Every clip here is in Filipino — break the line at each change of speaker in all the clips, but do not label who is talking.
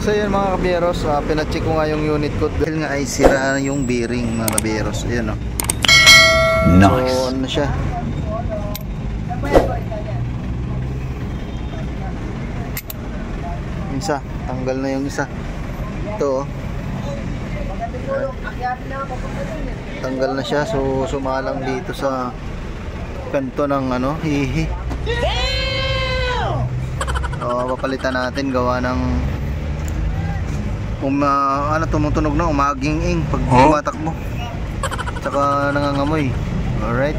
So yun mga kaberos, pinacheck ko nga yung unit ko dahil nga ay sira yung bearing mga kaberos. Ayan o. Nice. So ano siya, isa, tanggal na yung isa. Ito tanggal na siya, so sumalang dito sa kanto ng ano, hihi. Papalitan natin, gawa ng ano, tumutunog na, umaging-ing pag tumatakbo, tsaka nangangamoy. Alright,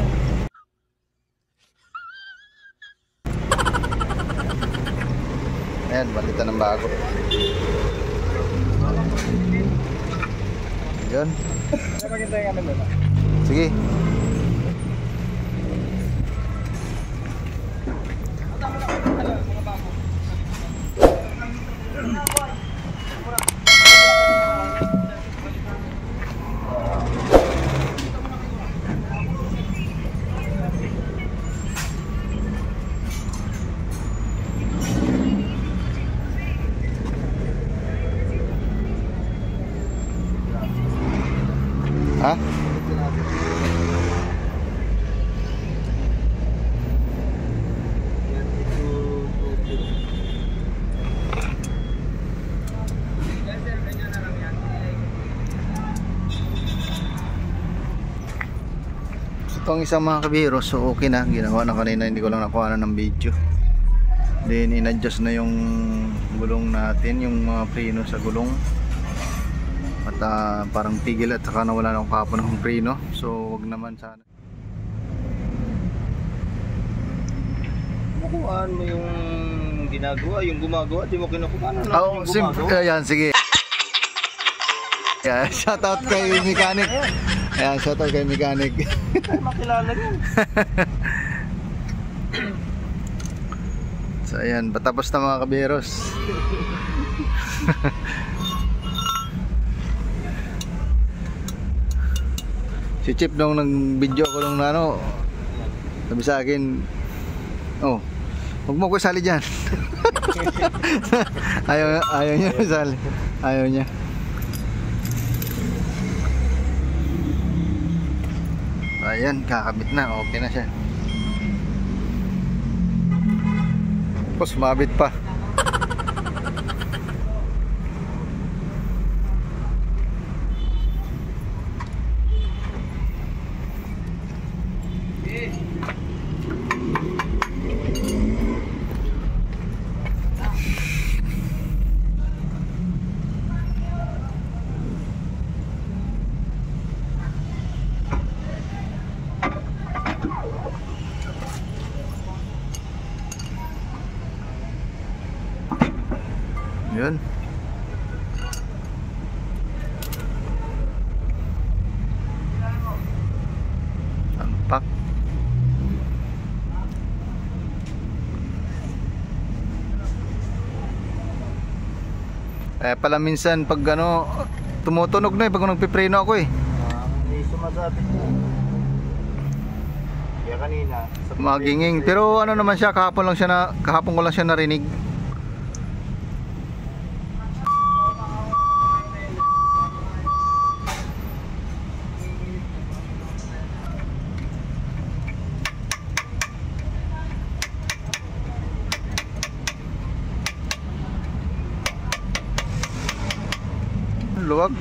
ayan, palitan ng bago. Yun. Sige. Ha? Itong isang mga kabiro, so okay na, ginawa na kanina, hindi ko lang nakuha na ng video. Then in-adjust na yung gulong natin, yung mga preno sa gulong. At parang tigil at saka nawala na akong kahapon ng preno, so wag naman sana.
Kukuhaan mo yung ginagawa, yung gumagawa, di mo kinukuhaan na
yung gumagawa. Ayan, sige. Yeah, shout out kay mechanic. Ayan, shout out kay mechanic.
Ay, makilala yun.
So ayan, patapos na mga kaberos. Si Chip nung nag-video ko nung ano, sabi sa akin, oh, huwag mo ko isali dyan. ayaw niya isali. Ayaw niya. Ayan, kakabit na, okay na siya. Tapos mabit pa. Yun. Tampak. Pala minsan pag ano, tumutunog na pag nagpipreno ako
Hindi sumasabit na. Kaya kanina
maginging, pero ano naman siya, kahapon ko lang siya narinig. Luwag.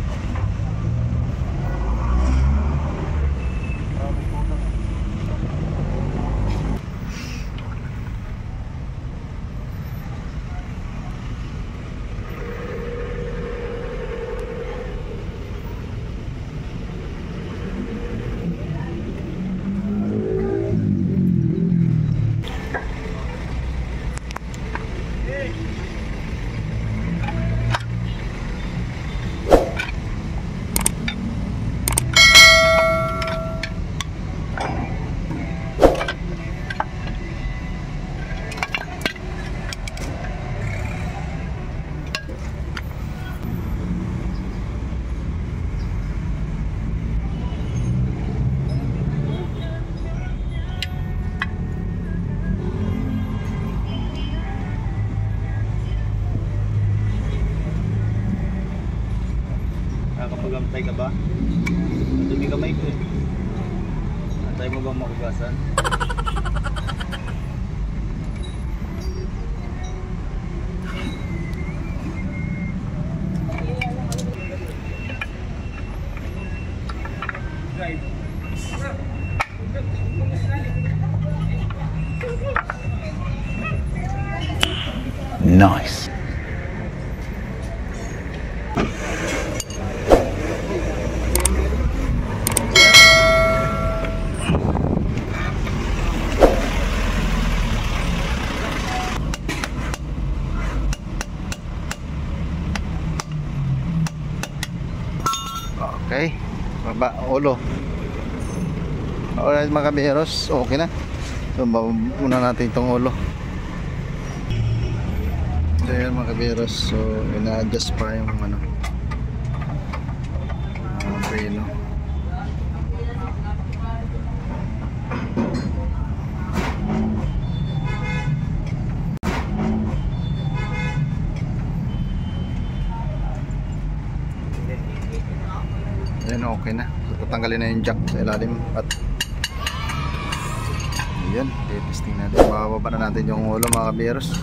Nakakapag-antay ka ba? Dumi kamay ko eh. Antay mo bang makugasan?
Nice. Okay, baba ulo. Alright mga kabiyeros, okay na. So baba muna natin itong ulo. So yan mga kabiyeros, so ina-adjust pa yung ano, preno. Ayan, okay na. So, tatanggalin na yung jack sa ilalim at ayan, testing natin. Bababa na natin yung ulo mga kabiyeros.